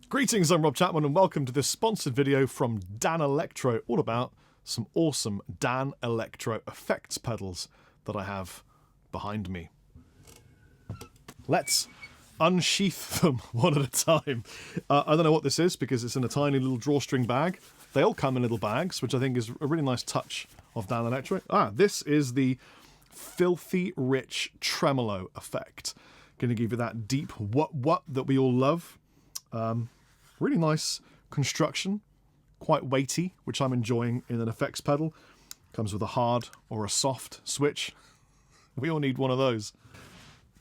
Greetings, I'm Rob Chapman and welcome to this sponsored video from Danelectro, all about some awesome Danelectro effects pedals that I have behind me. Let's unsheath them one at a time. I don't know what this is because it's in a tiny little drawstring bag. They all come in little bags, which I think is a really nice touch of Danelectro. This is the Filthy Rich Tremolo effect. Going to give you that deep what that we all love. Really nice construction, quite weighty, which I'm enjoying in an effects pedal. Comes with a hard or a soft switch. We all need one of those.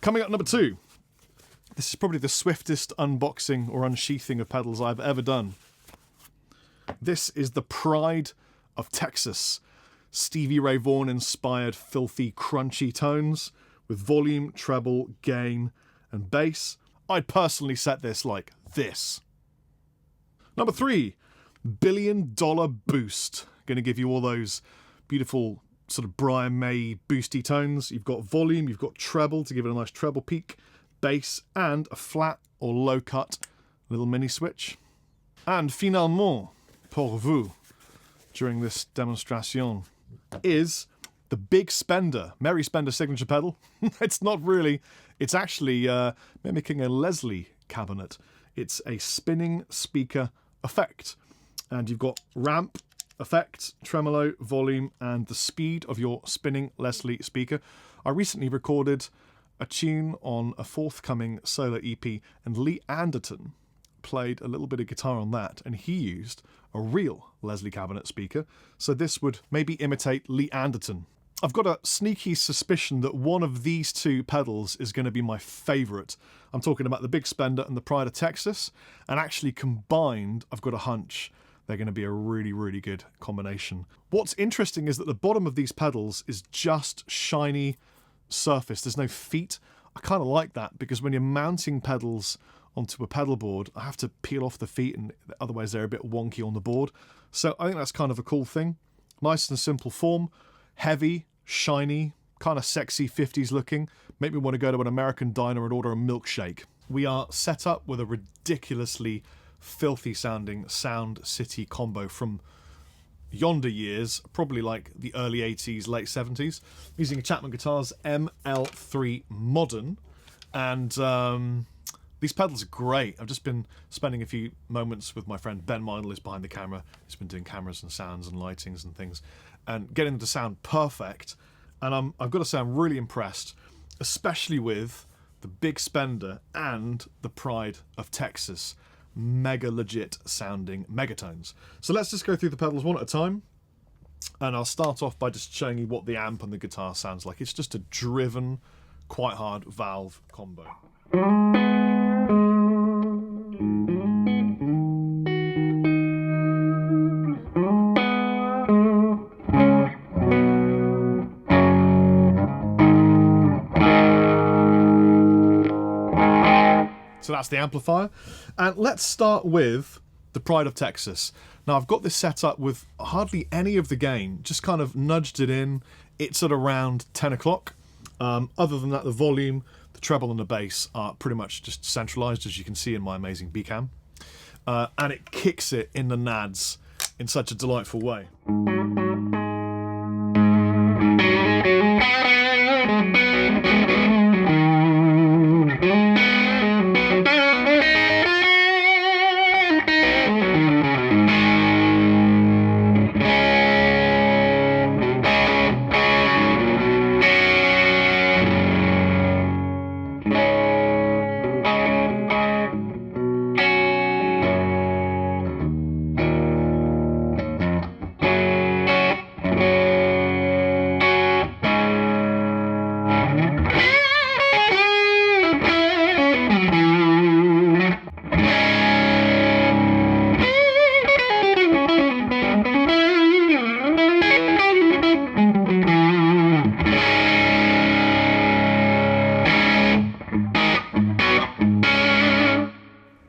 Coming up number 2. This is probably the swiftest unboxing or unsheathing of pedals I've ever done. This is the Pride of Texas. Stevie Ray Vaughan inspired filthy crunchy tones with volume, treble, gain and bass. I'd personally set this like this. Number 3, $1 billion boost. Going to give you all those beautiful sort of Brian May boosty tones. You've got volume, you've got treble to give it a nice treble peak, bass, and a flat or low cut little mini switch. And finalement, pour vous, during this demonstration, is the Big Spender, Merry Spender signature pedal. It's not really, it's actually mimicking a Leslie cabinet. It's a spinning speaker effect. And you've got ramp, effect, tremolo, volume, and the speed of your spinning Leslie speaker. I recently recorded a tune on a forthcoming solo EP, and Lee Anderton played a little bit of guitar on that, and he used a real Leslie cabinet speaker. So this would maybe imitate Lee Anderton. I've got a sneaky suspicion that one of these two pedals is going to be my favourite. I'm talking about the Big Spender and the Pride of Texas, and actually combined, I've got a hunch they're going to be a really, really good combination. What's interesting is that the bottom of these pedals is just shiny surface. There's no feet. I kind of like that because when you're mounting pedals onto a pedal board, I have to peel off the feet and otherwise they're a bit wonky on the board. So I think that's kind of a cool thing. Nice and simple form. Heavy, shiny, kind of sexy 50s looking. Make me want to go to an American diner and order a milkshake. We are set up with a ridiculously filthy sounding Sound City combo from yonder years, probably like the early 80s, late 70s. Using a Chapman Guitars ML3 Modern. And these pedals are great. I've just been spending a few moments with my friend Ben Mindel, who's behind the camera. He's been doing cameras and sounds and lightings and things, and getting them to sound perfect. And I've got to say I'm really impressed, especially with the Big Spender and the Pride of Texas. Mega legit sounding megatones. So let's just go through the pedals one at a time. And I'll start off by just showing you what the amp and the guitar sounds like. It's just a driven, quite hard valve combo. So that's the amplifier. And let's start with the Pride of Texas. Now I've got this set up with hardly any of the gain, just kind of nudged it in. It's at around 10 o'clock. Other than that, the volume, the treble and the bass are pretty much just centralized, as you can see in my amazing B-cam. And it kicks it in the nads in such a delightful way.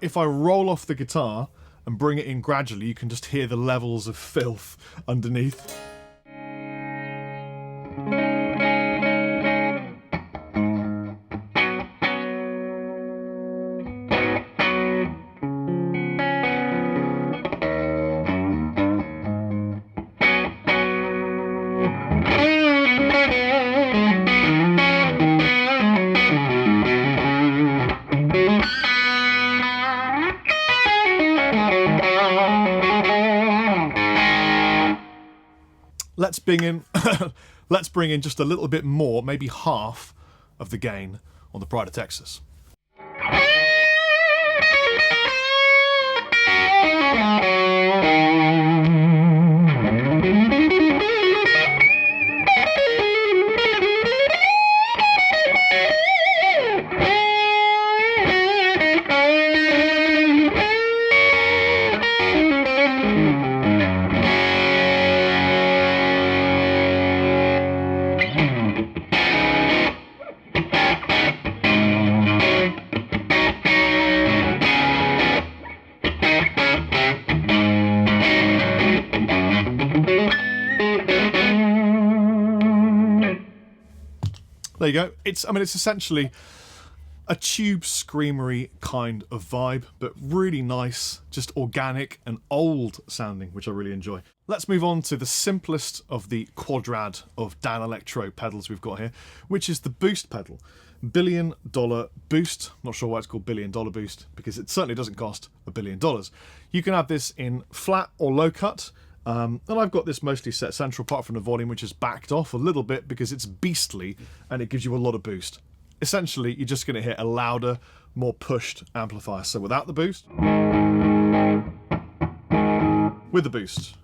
If I roll off the guitar and bring it in gradually, you can just hear the levels of filth underneath. let's bring in let's bring in just a little bit more, maybe half of the gain on the Pride of Texas. There you go. It's essentially a tube screamery kind of vibe, but really nice, just organic and old sounding, which I really enjoy. Let's move on to the simplest of the quadrad of Danelectro pedals we've got here, which is the boost pedal. $1 billion boost. Not sure why it's called $1 billion boost, because it certainly doesn't cost $1 billion. You can have this in flat or low cut. And I've got this mostly set central, apart from the volume, which is backed off a little bit because it's beastly and it gives you a lot of boost. Essentially, you're just going to hear a louder, more pushed amplifier. So without the boost, with the boost.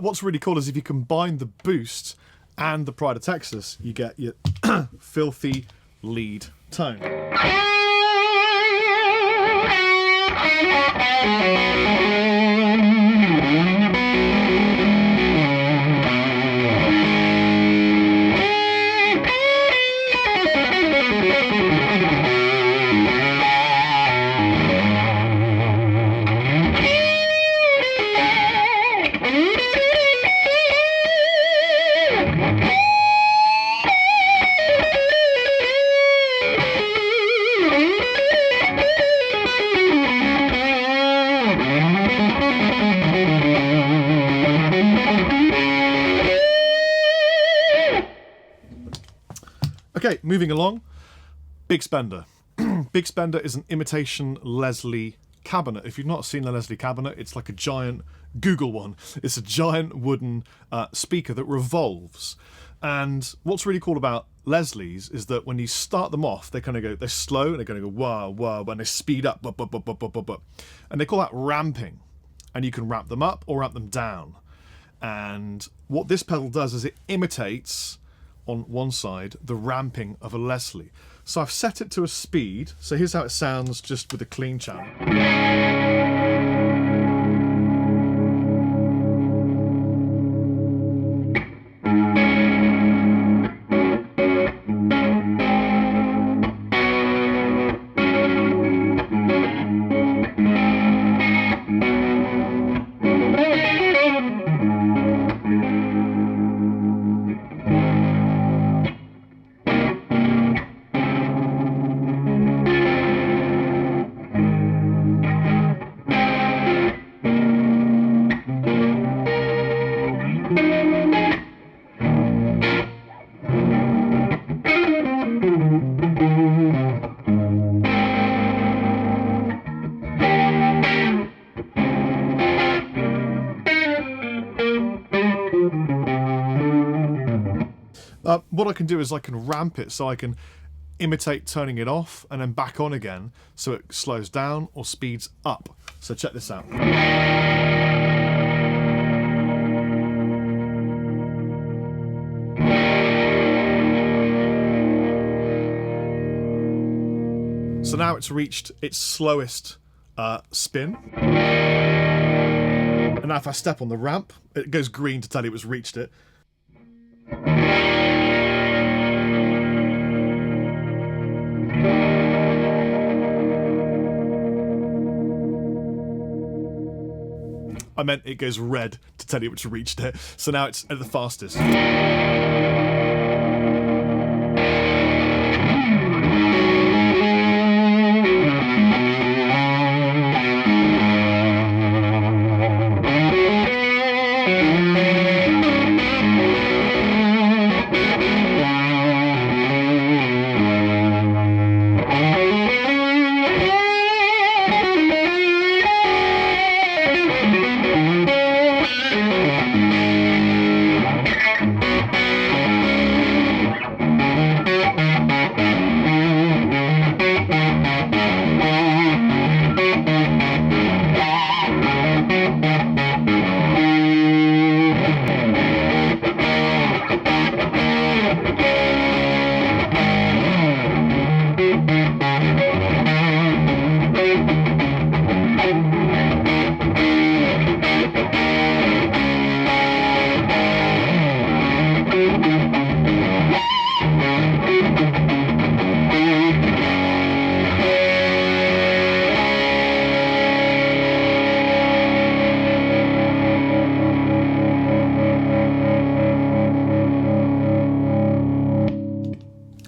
What's really cool is if you combine the boost and the Pride of Texas, you get your filthy lead tone. Okay, moving along. Big Spender. Big Spender is an imitation Leslie cabinet. If you've not seen a Leslie cabinet, it's like a giant, Google one. It's a giant wooden speaker that revolves. And what's really cool about Leslie's is that when you start them off, they kind of go, they're slow and they're going to go wow, wow, and they speed up, and they call that ramping. And you can ramp them up or ramp them down. And what this pedal does is it imitates, on one side, the ramping of a Leslie. So I've set it to a speed. So here's how it sounds just with a clean channel. What I can do is I can ramp it so I can imitate turning it off and then back on again so it slows down or speeds up. So check this out. So now it's reached its slowest spin. And now if I step on the ramp, it goes green to tell you it's reached it. I meant it goes red to tell you it's reached it. So now it's at the fastest.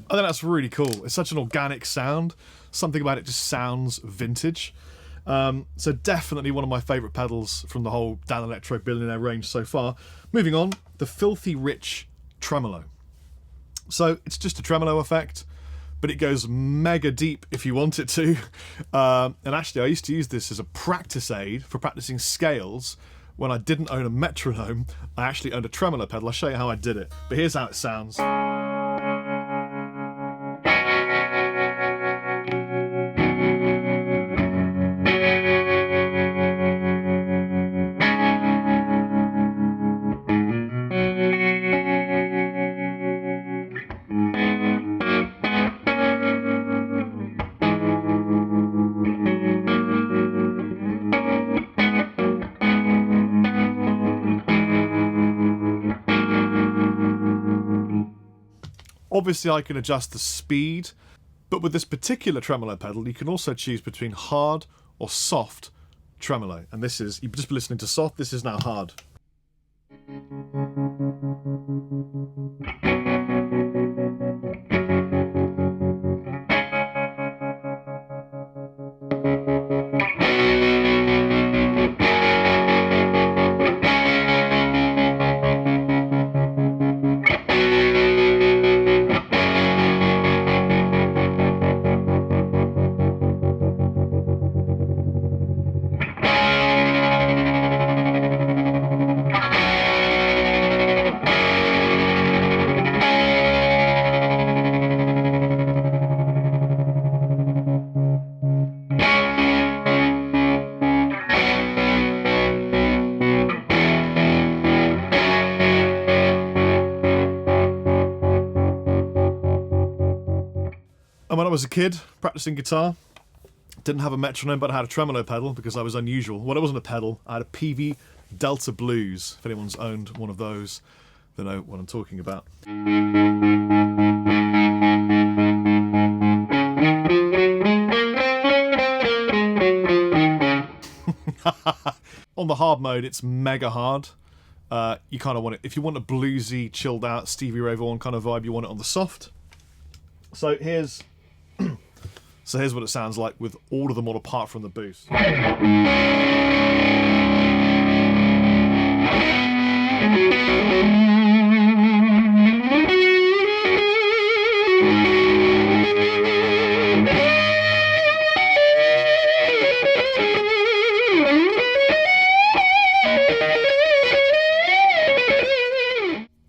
I think that's really cool. It's such an organic sound. Something about it just sounds vintage. So definitely one of my favourite pedals from the whole Danelectro Billionaire range so far. Moving on, the Filthy Rich Tremolo. So it's just a tremolo effect, but it goes mega deep if you want it to. And actually, I used to use this as a practice aid for practicing scales. When I didn't own a metronome, I actually owned a tremolo pedal. I'll show you how I did it. But here's how it sounds. Obviously I can adjust the speed, but with this particular tremolo pedal you can also choose between hard or soft tremolo. And this is, you've just been listening to soft, this is now hard. And when I was a kid practicing guitar, didn't have a metronome, but I had a tremolo pedal because I was unusual. Well, it wasn't a pedal. I had a PV Delta Blues. If anyone's owned one of those, they know what I'm talking about. On the hard mode, it's mega hard. You kind of want it, if you want a bluesy, chilled out, Stevie Ray Vaughan kind of vibe, you want it on the soft. So here's what it sounds like with all of them all apart from the boost.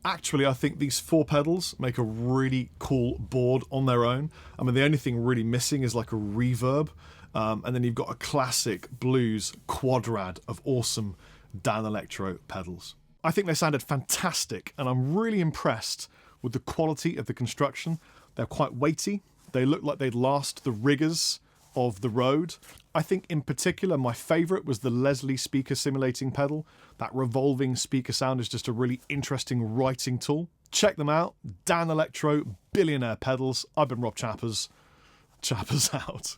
Actually, I think these four pedals make a really cool board on their own. I mean, the only thing really missing is like a reverb. And then you've got a classic blues quadrad of awesome Danelectro pedals. I think they sounded fantastic, and I'm really impressed with the quality of the construction. They're quite weighty. They look like they'd last the rigours of the Rode. I think in particular my favourite was the Leslie speaker simulating pedal. That revolving speaker sound is just a really interesting writing tool. Check them out. Danelectro Billionaire pedals. I've been Rob Chappers. Chappers out.